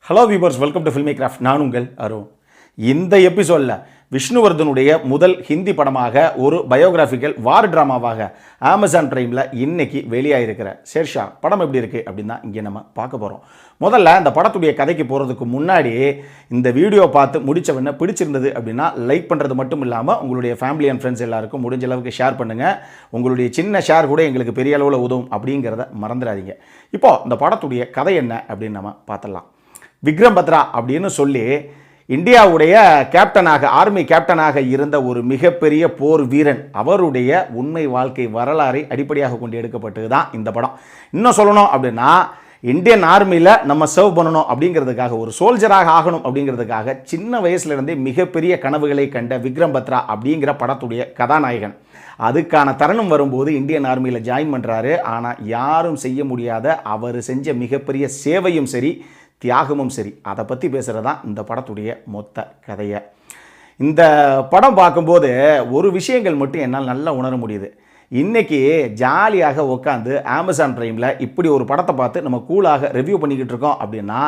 Hello viewers, welcome to filmi craft. நான் உங்கள் அருண். இந்த எபிசோடில் விஷ்ணுவர்தனுடைய முதல் ஹிந்தி படமாக ஒரு பயோகிராஃபிக்கல் வார் ட்ராமாவாக அமேசான் பிரைமில் இன்னைக்கு வெளியாகிருக்கிற ஷேர்ஷா படம் எப்படி இருக்குது அப்படின்னு தான் இங்கே நம்ம பார்க்க போகிறோம். முதல்ல இந்த படத்துடைய கதைக்கு போகிறதுக்கு முன்னாடி இந்த வீடியோ பார்த்து முடித்தவொடனே பிடிச்சிருந்தது அப்படின்னா லைக் பண்ணுறது மட்டும் இல்லாமல் உங்களுடைய ஃபேமிலி அண்ட் ஃப்ரெண்ட்ஸ் எல்லாருக்கும் முடிஞ்ச அளவுக்கு ஷேர் பண்ணுங்கள். உங்களுடைய சின்ன ஷேர் கூட எங்களுக்கு பெரிய அளவில் உதவும் அப்படிங்கிறத மறந்துடாதீங்க. இப்போது இந்த படத்துடைய கதை என்ன அப்படின்னு நம்ம பார்த்துடலாம். விக்ரம் பத்ரா அப்படின்னு சொல்லி இந்தியாவுடைய கேப்டனாக, ஆர்மி கேப்டனாக இருந்த ஒரு மிகப்பெரிய போர் வீரன், அவருடைய உண்மை வாழ்க்கை வரலாறை அடிப்படையாக கொண்டு எடுக்கப்பட்டது தான் இந்த படம். இன்னும் சொல்லணும் அப்படின்னா, இந்தியன் ஆர்மியில் நம்ம சர்வ் பண்ணணும் அப்படிங்கிறதுக்காக, ஒரு சோல்ஜராக ஆகணும் அப்படிங்கிறதுக்காக சின்ன வயசுலேருந்தே மிகப்பெரிய கனவுகளை கண்ட விக்ரம் பத்ரா அப்படிங்கிற படத்துடைய கதாநாயகன் அதுக்கான தருணம் வரும்போது இந்தியன் ஆர்மியில் ஜாயின் பண்ணுறாரு. ஆனால் யாரும் செய்ய முடியாத அவர் செஞ்ச மிகப்பெரிய சேவையும் சரி, தியாகமும் சரி, அதை பற்றி பேசுகிறது தான் இந்த படத்துடைய மொத்த கதையை. இந்த படம் பார்க்கும்போது ஒரு விஷயங்கள் மட்டும் என்னால் நல்லா உணர முடியுது. இன்றைக்கி ஜாலியாக உட்காந்து அமேசான் பிரைமில் இப்படி ஒரு படத்தை பார்த்து நம்ம கூலாக ரிவ்யூ பண்ணிக்கிட்டு இருக்கோம் அப்படின்னா,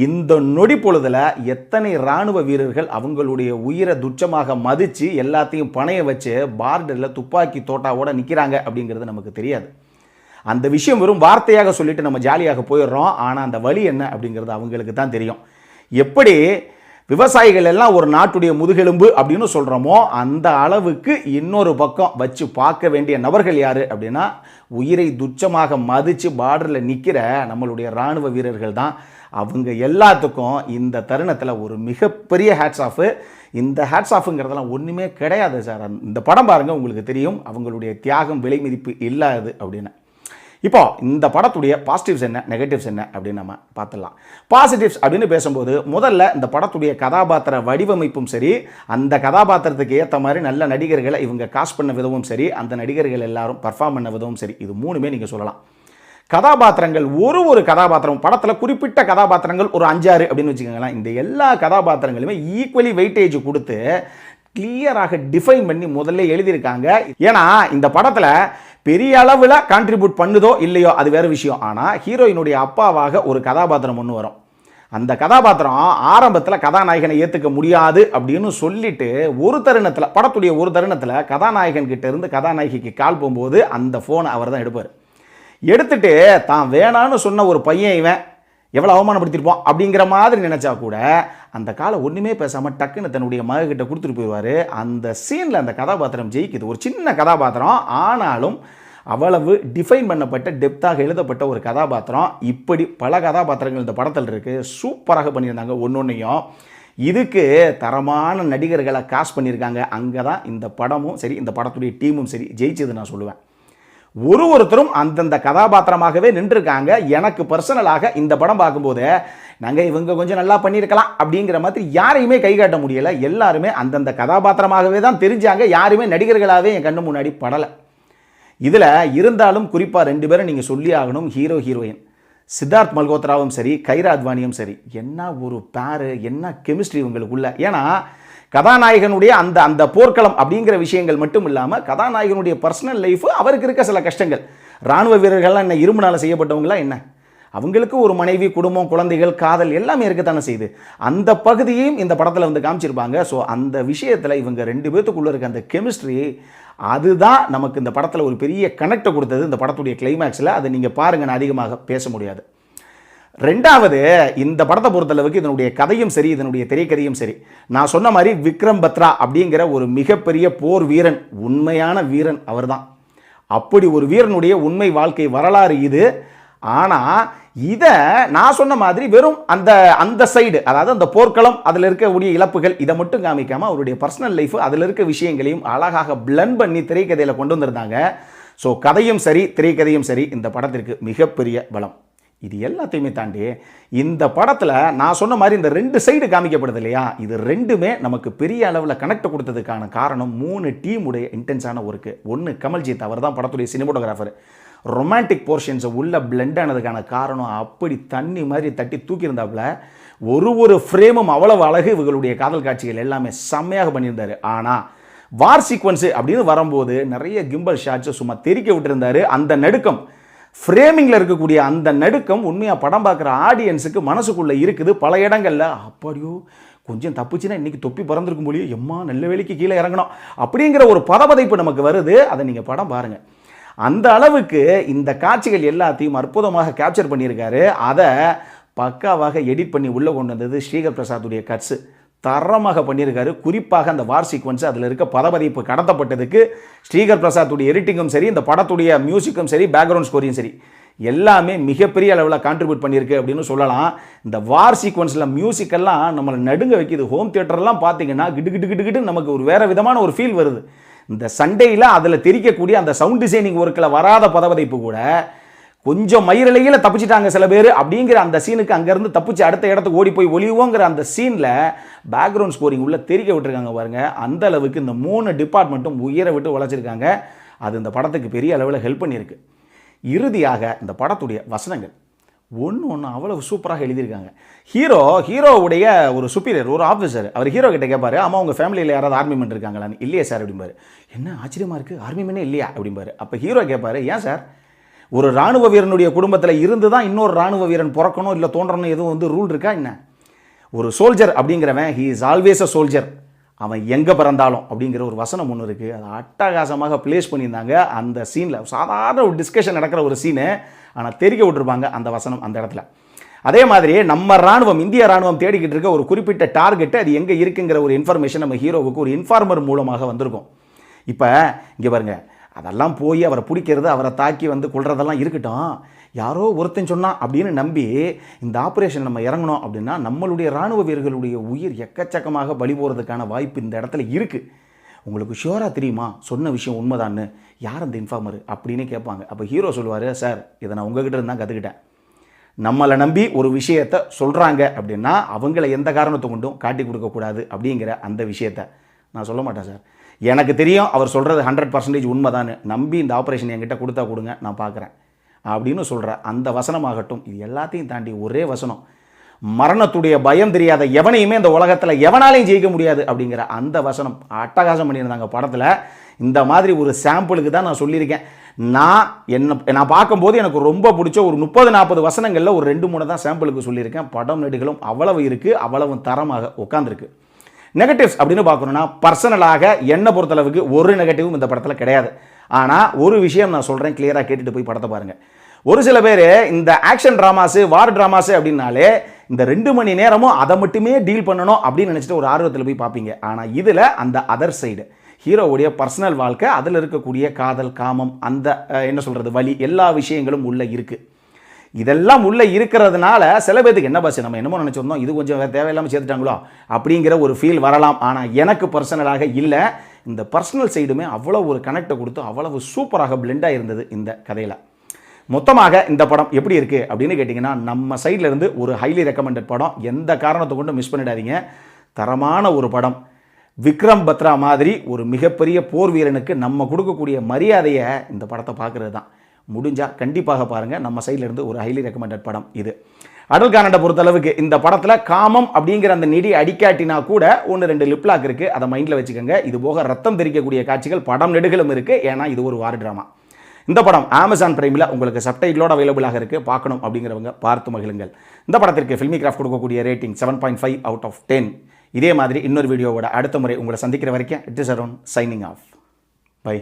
இந்த நொடி பொழுதில் எத்தனை இராணுவ வீரர்கள் அவங்களுடைய உயிரை துச்சமாக மதித்து எல்லாத்தையும் பணைய வச்சு பார்டரில் துப்பாக்கி தோட்டாவோடு நிற்கிறாங்க அப்படிங்கிறது நமக்கு தெரியாது. அந்த விஷயம் வெறும் வார்த்தையாக சொல்லிட்டு நம்ம ஜாலியாக போயிடுறோம். ஆனால் அந்த வழி என்ன அப்படிங்கிறது அவங்களுக்கு தான் தெரியும். எப்படி விவசாயிகள் எல்லாம் ஒரு நாட்டுடைய முதுகெலும்பு அப்படின்னு சொல்கிறோமோ, அந்த அளவுக்கு இன்னொரு பக்கம் வச்சு பார்க்க வேண்டிய நபர்கள் யார் அப்படின்னா, உயிரை துச்சமாக மதித்து பார்டரில் நிற்கிற நம்மளுடைய இராணுவ வீரர்கள் தான். அவங்க எல்லாத்துக்கும் இந்த தருணத்தில் ஒரு மிகப்பெரிய ஹேட்ஸ் ஆஃபு. இந்த ஹேட்ஸ் ஆஃபுங்கிறதெல்லாம் ஒன்றுமே கிடையாது சார். இந்த படம் பாருங்கள், உங்களுக்கு தெரியும் அவங்களுடைய தியாகம் விலை மதிப்பு இல்லாது அப்படின்னு. இப்போ இந்த படத்துடைய பாசிட்டிவ்ஸ் என்ன, நெகட்டிவ்ஸ் என்ன அப்படின்னு நம்ம பார்த்துடலாம். பாசிட்டிவ்ஸ் அப்படின்னு பேசும்போது, முதல்ல இந்த படத்துடைய கதாபாத்திர வடிவமைப்பும் சரி, அந்த கதாபாத்திரத்துக்கு ஏற்ற மாதிரி நல்ல நடிகர்களை இவங்க காஸ்ட் பண்ண விதமும் சரி, அந்த நடிகர்கள் எல்லாரும் பர்ஃபார்ம் பண்ண விதமும் சரி, இது மூணுமே நீங்கள் சொல்லலாம். கதாபாத்திரங்கள், ஒரு கதாபாத்திரம் படத்தில் குறிப்பிட்ட கதாபாத்திரங்கள் ஒரு 5-6 அப்படின்னு வச்சுக்கோங்களேன். இந்த எல்லா கதாபாத்திரங்களுமே ஈக்குவலி வெயிட்டேஜ் கொடுத்து கிளியராக டிஃபைன் பண்ணி முதல்ல எழுதியிருக்காங்க. ஏன்னா இந்த படத்தில் பெரிய அளவில் கான்ட்ரிபியூட் பண்ணுதோ இல்லையோ அது வேறு விஷயம். ஆனால் ஹீரோயினுடைய அப்பாவாக ஒரு கதாபாத்திரம் ஒன்று வரும். அந்த கதாபாத்திரம் ஆரம்பத்தில் கதாநாயகனை ஏற்றுக்க முடியாது அப்படின்னு சொல்லிட்டு ஒரு தருணத்தில், படத்துடைய ஒரு தருணத்தில் கதாநாயகன் கிட்ட இருந்து கதாநாயகிக்கு கால் போகும்போது அந்த ஃபோனை அவர் தான் எடுப்பார். எடுத்துட்டு தான் வேணான்னு சொன்ன ஒரு பையன் இவன் எவ்வளோ அவமானப்படுத்திருப்போம் அப்படிங்கிற மாதிரி நினச்சா கூட அந்த காலை ஒன்றுமே பேசாமல் டக்குன்னு தன்னுடைய மகக்கிட்ட கொடுத்துட்டு போயிடுவார். அந்த சீனில் அந்த கதாபாத்திரம் ஜெயிக்குது. ஒரு சின்ன கதாபாத்திரம், ஆனாலும் அவ்வளவு டிஃபைன் பண்ணப்பட்ட டெப்த்தாக எழுதப்பட்ட ஒரு கதாபாத்திரம். இப்படி பல கதாபாத்திரங்கள் இந்த படத்தில் இருக்குது. சூப்பராக பண்ணியிருந்தாங்க ஒன்னொன்னையும். இதுக்கு தரமான நடிகர்களை காஸ்ட் பண்ணியிருக்காங்க. அங்கே தான் இந்த படமும் சரி, இந்த படத்துடைய டீமும் சரி ஜெயிச்சது நான் சொல்லுவேன். ஒருத்தரும் அந்தந்த கதாபாத்திரமாகவே நின்றுருக்காங்க. எனக்கு பர்சனலாக இந்த படம் பார்க்கும்போது, நாங்கள் இவங்க கொஞ்சம் நல்லா பண்ணியிருக்கலாம் அப்படிங்கிற மாதிரி யாரையுமே கை காட்ட முடியலை. எல்லாருமே அந்தந்த கதாபாத்திரமாகவே தான் தெரிஞ்சாங்க. யாருமே நடிகர்களாகவே என் கண்ணு முன்னாடி படலை. இதில் இருந்தாலும் குறிப்பாக 2 பேரும் நீங்கள் சொல்லி ஆகணும். ஹீரோ ஹீரோயின் சித்தார்த் மல்கோத்ராவும் சரி, கைரா அத்வானியும் சரி, என்ன ஒரு பேரு, என்ன கெமிஸ்ட்ரி இவங்களுக்குள்ள. ஏன்னா கதாநாயகனுடைய அந்த அந்த போர்க்களம் அப்படிங்கிற விஷயங்கள் மட்டும் இல்லாமல் கதாநாயகனுடைய பர்சனல் லைஃப், அவருக்கு இருக்க சில கஷ்டங்கள். இராணுவ வீரர்கள்லாம் என்ன இரும்புனால செய்யப்பட்டவங்களாம் என்ன, அவங்களுக்கு ஒரு மனைவி, குடும்பம், குழந்தைகள், காதல் எல்லாமே இருக்கத்தானே செய்யுது. அந்த பகுதியையும் இந்த படத்தில் வந்து காமிச்சிருப்பாங்க. ஸோ அந்த விஷயத்தில் இவங்க 2 பேர்த்துக்குள்ளே இருக்க அந்த கெமிஸ்ட்ரி, அதுதான் நமக்கு இந்த படத்தில் ஒரு பெரிய கனெக்டை கொடுத்தது இந்த படத்துடைய கிளைமேக்ஸில். அதை நீங்கள் பாருங்கள், நான் அதிகமாக பேச முடியாது. ரெண்டாவது, இந்த படத்தை பொறுத்தளவுக்கு இதனுடைய கதையும் சரி, இதனுடைய திரைக்கதையும் சரி, நான் சொன்ன மாதிரி விக்ரம் பத்ரா அப்படிங்கிற ஒரு மிகப்பெரிய போர் வீரன், உண்மையான வீரன் அவர் தான். அப்படி ஒரு வீரனுடைய உண்மை வாழ்க்கை வரலாறு இது. ஆனால் இதை நான் சொன்ன மாதிரி வெறும் அந்த சைடு, அதாவது அந்த போர்க்களம், அதில் இருக்கக்கூடிய இழப்புகள், இதை மட்டும் காமிக்காமல் அவருடைய பர்சனல் லைஃப், அதில் இருக்க விஷயங்களையும் அழகாக பிளண்ட் பண்ணி திரைக்கதையில் கொண்டு வந்திருந்தாங்க. ஸோ கதையும் சரி, திரைக்கதையும் சரி, இந்த படத்திற்கு மிகப்பெரிய பலம். இது எல்லாத்தையுமே தாண்டி இந்த படத்தில் நான் சொன்ன மாதிரி இந்த 2 சைடு காமிக்கப்படுது இல்லையா, இது 2மே நமக்கு பெரிய அளவில் கனெக்ட் கொடுத்ததுக்கான காரணம் 3 டீமுடைய இன்டென்ஸான ஒர்க்கு. ஒன்று கமல்ஜித், அவர் தான் படத்துடைய சினிமோட்டோகிராஃபர். ரொமான்டிக் போர்ஷன்ஸை உள்ள பிளெண்ட் ஆனதுக்கான காரணம் அப்படி தண்ணி மாதிரி தட்டி தூக்கியிருந்தாப்புல. ஒரு ஃப்ரேமும் அவ்வளவு அழகு. இவர்களுடைய காதல் காட்சிகள் எல்லாமே செம்மையாக பண்ணியிருந்தார். ஆனால் வார் சீக்வன்ஸு அப்படின்னு வரும்போது நிறைய கிம்பல் ஷாட்ஸை சும்மா தெரிக்க விட்டுருந்தார். அந்த நடுக்கம் ஃப்ரேமிங்கில் இருக்கக்கூடிய அந்த நடுக்கம் உண்மையாக படம் பார்க்குற ஆடியன்ஸுக்கு மனசுக்குள்ளே இருக்குது. பல இடங்களில் அப்படியோ கொஞ்சம் தப்புச்சுன்னா இன்றைக்கி தொப்பி பறந்துருக்கும் போலியோ, எம்மா நல்ல வேலைக்கு கீழே இறங்கணும் அப்படிங்கிற ஒரு பதபதைப்பு நமக்கு வருது. அதை நீங்கள் படம் பாருங்கள். அந்த அளவுக்கு இந்த காட்சிகள் எல்லாத்தையும் அற்புதமாக கேப்சர் பண்ணியிருக்காரு. அதை பக்காவாக எடிட் பண்ணி உள்ளே கொண்டு வந்தது ஸ்ரீகர் பிரசாத்துடைய கட்ஸு. தரமாக பண்ணியிருக்காரு. குறிப்பாக அந்த வார் சீக்வன்ஸ், அதில் இருக்க பதபதிப்பு கடத்தப்பட்டதுக்கு ஸ்ரீகர் பிரசாத்துடைய எடிட்டிங்கும் சரி, இந்த படத்துடைய மியூசிக்கும் சரி, பேக்ரவுண்ட் ஸ்கோரியும் சரி, எல்லாமே மிகப்பெரிய அளவில் கான்ட்ரிபியூட் பண்ணியிருக்கு அப்படின்னு சொல்லலாம். இந்த வார் சீக்வன்ஸில் மியூசிக்கெல்லாம் நம்மளை நடுங்க வைக்கிது. ஹோம் தியேட்டர்லாம் பார்த்தீங்கன்னா கிட்டு கிட்டு கிட்டு கிட்டு நமக்கு ஒரு வேறு விதமான ஒரு ஃபீல் வருது. இந்த சண்டேயில் அதில் தெரிக்கக்கூடிய அந்த சவுண்ட் டிசைனிங் ஒர்க்கில் வராத பதபதைப்பு கூட கொஞ்சம் மயிரிழையில் தப்பிச்சிட்டாங்க சில பேர் அப்படிங்கிற அந்த சீனுக்கு அங்கேருந்து தப்பிச்சு அடுத்த இடத்துக்கு ஓடி போய் ஒளிவோங்கிற அந்த சீனில் பேக்ரவுண்ட் ஸ்கோரிங் உள்ள தெரிக்க விட்டுருக்காங்க பாருங்கள். அந்த அளவுக்கு இந்த 3 டிபார்ட்மெண்ட்டும் உயிரை விட்டு உழைச்சிருக்காங்க. அது இந்த படத்துக்கு பெரிய அளவில் ஹெல்ப் பண்ணியிருக்கு. இறுதியாக இந்த படத்துடைய வசனங்கள் ஒன்று அவ்வளவு சூப்பராக எழுதியிருக்காங்க. ஹீரோவுடைய ஒரு சுப்பீரியர், ஒரு ஆஃபீஸர், அவர் ஹீரோ கிட்ட கேட்பாரு, அம்மா உங்கள் ஃபேமிலியில் யாராவது ஆர்மி மேன் இருக்காங்களான்னு. இல்லையே சார் அப்படிம்பாரு. என்ன ஆச்சரியமாக இருக்குது, ஆர்மி மேனே இல்லையா அப்படிம்பாரு. அப்போ ஹீரோ கேட்பாரு, ஏன் சார், ஒரு இராணுவ வீரனுடைய குடும்பத்தில் இருந்து தான் இன்னொரு இராணுவ வீரன் பிறக்கணும் இல்லை தோன்றணும் எதுவும் ரூல் இருக்கா என்ன? ஒரு சோல்ஜர் அப்படிங்கிறவன் he is always a soldier, அவன் எங்கே பிறந்தாலும் அப்படிங்கிற ஒரு வசனம் ஒன்று இருக்குது. அதை அட்டகாசமாக பிளேஸ் பண்ணியிருந்தாங்க அந்த சீனில். சாதாரண ஒரு டிஸ்கஷன் நடக்கிற ஒரு சீனு, ஆனால் தெரிக்க விட்டுருப்பாங்க அந்த வசனம் அந்த இடத்துல. அதே மாதிரி நம்ம இராணுவம், இந்திய இராணுவம் தேடிக்கிட்டு இருக்க ஒரு குறிப்பிட்ட டார்கெட்டு, அது எங்கே இருக்குங்கிற ஒரு இன்ஃபர்மேஷன் நம்ம ஹீரோவுக்கு ஒரு இன்ஃபார்மர் மூலமாக வந்திருக்கும். இப்போ இங்கே பாருங்கள், அதெல்லாம் போய் அவரை பிடிக்கிறது, அவரை தாக்கி கொள்றதெல்லாம் இருக்கட்டும், யாரோ ஒருத்தன் சொன்னான் அப்படின்னு நம்பி இந்த ஆப்ரேஷன் நம்ம இறங்கணும் அப்படின்னா நம்மளுடைய இராணுவ வீரர்களுடைய உயிர் எக்கச்சக்கமாக பலி போகிறதுக்கான வாய்ப்பு இந்த இடத்துல இருக்குது. உங்களுக்கு ஷியோராக தெரியுமா சொன்ன விஷயம் உண்மைதான்னு? யார் அந்த இன்ஃபார்மர் அப்படின்னு கேட்பாங்க. அப்போ ஹீரோ சொல்லுவார், சார் இதை நான் உங்ககிட்ட இருந்தால் கற்றுக்கிட்டேன். நம்மளை நம்பி ஒரு விஷயத்தை சொல்கிறாங்க அப்படின்னா அவங்கள எந்த காரணத்தை கொண்டும் காட்டி கொடுக்கக்கூடாது அப்படிங்கிற அந்த விஷயத்தை நான் சொல்ல மாட்டேன் சார். எனக்கு தெரியும் அவர் சொல்கிறது 100% உண்மைதான்னு. நம்பி இந்த ஆப்ரேஷன் என்கிட்ட கொடுத்தா கொடுங்க, நான் பார்க்குறேன் அப்படின்னு சொல்கிற அந்த வசனமாகட்டும். இது எல்லாத்தையும் தாண்டி ஒரே வசனம், மரணத்துடைய பயம் தெரியாத எவனையுமே இந்த உலகத்தில் எவனாலையும் ஜெயிக்க முடியாது அப்படிங்கிற அந்த வசனம் அட்டகாசம் பண்ணியிருந்தாங்க படத்தில். இந்த மாதிரி ஒரு சாம்பிளுக்கு தான் நான் சொல்லியிருக்கேன். நான் பார்க்கும்போது எனக்கு ரொம்ப பிடிச்ச ஒரு 30-40 வசனங்களில் ஒரு 2-3 தான் சாம்பிளுக்கு சொல்லியிருக்கேன். படம் நடிகளும் அவ்வளவு இருக்குது, அவ்வளவு தரமாக உட்காந்துருக்கு. நெகட்டிவ்ஸ் அப்படின்னு பார்க்கணுன்னா பர்சனலாக என்னை பொறுத்தளவுக்கு ஒரு நெகட்டிவும் இந்த படத்தில் கிடையாது. ஆனால் ஒரு விஷயம் நான் சொல்கிறேன், கிளியராக கேட்டுட்டு போய் படத்தை பாருங்கள். ஒரு சில பேர் இந்த ஆக்ஷன் ட்ராமாஸு, வார் ட்ராமாஸு அப்படின்னாலே இந்த 2 மணி நேரமும் அதை மட்டுமே டீல் பண்ணணும் அப்படின்னு நினச்சிட்டு ஒரு ஆர்வத்தில் போய் பார்ப்பீங்க. ஆனால் இதில் அந்த அதர் சைடு ஹீரோவுடைய பர்சனல் வாழ்க்கை, அதில் இருக்கக்கூடிய காதல், காமம், அந்த என்ன சொல்கிறது வலி, எல்லா விஷயங்களும் உள்ளே இருக்குது. இதெல்லாம் உள்ளே இருக்கிறதுனால சில பேருக்கு என்ன பாஸ் நம்ம என்னமோ நினச்சிருந்தோம், இது கொஞ்சம் தேவையில்லாமல் சேர்த்துட்டாங்களோ அப்படிங்கிற ஒரு ஃபீல் வரலாம். ஆனால் எனக்கு பர்சனலாக இல்லை. இந்த பர்சனல் சைடுமே அவ்வளோ ஒரு கனெக்டை கொடுத்து அவ்வளவு சூப்பராக பிளெண்டாக இருந்தது இந்த கதையில். மொத்தமாக இந்த படம் எப்படி இருக்குது அப்படின்னு கேட்டிங்கன்னா, நம்ம சைடில் இருந்து ஒரு ஹைலி ரெக்கமெண்டட் படம். எந்த காரணத்தை கொண்டு மிஸ் பண்ணிடாதீங்க. தரமான ஒரு படம். விக்ரம் பத்ரா மாதிரி ஒரு மிகப்பெரிய போர் வீரனுக்கு நம்ம கொடுக்கக்கூடிய மரியாதையை இந்த படத்தை பார்க்குறது தான். முடிஞ்சால் கண்டிப்பாக பாருங்கள். நம்ம சைடில் இருந்து ஒரு ஹைலி ரெக்கமெண்டட் படம் இது. அடல் கானண்டை பொறுத்தளவுக்கு இந்த படத்தில் காமம் அப்படிங்கிற அந்த நிடி அடிக்காட்டினா கூட 1-2 லிப்லாக் இருக்குது, அதை மைண்டில் வச்சுக்கோங்க. இது போக ரத்தம் தெரிக்கக்கூடிய காட்சிகள் படம் நெடுகளும் இருக்குது. ஏன்னா இது ஒரு வார் ட்ராமா. இந்த படம் அமேசான் பிரைமில் உங்களுக்கு சப்டைட்டிலோட அவைலபிளாக இருக்குது. பார்க்கணும் அப்படிங்கிறவங்க பார்த்து மகிழுங்கள். இந்த படத்திற்கு ஃபில்மி கிராஃப்ட் கொடுக்கக்கூடிய ரேட்டிங் 7.5 out of 10. இதே மாதிரி இன்னொரு வீடியோவோட அடுத்த முறை உங்களை சந்திக்கிற வரைக்கும் it is around signing off. By.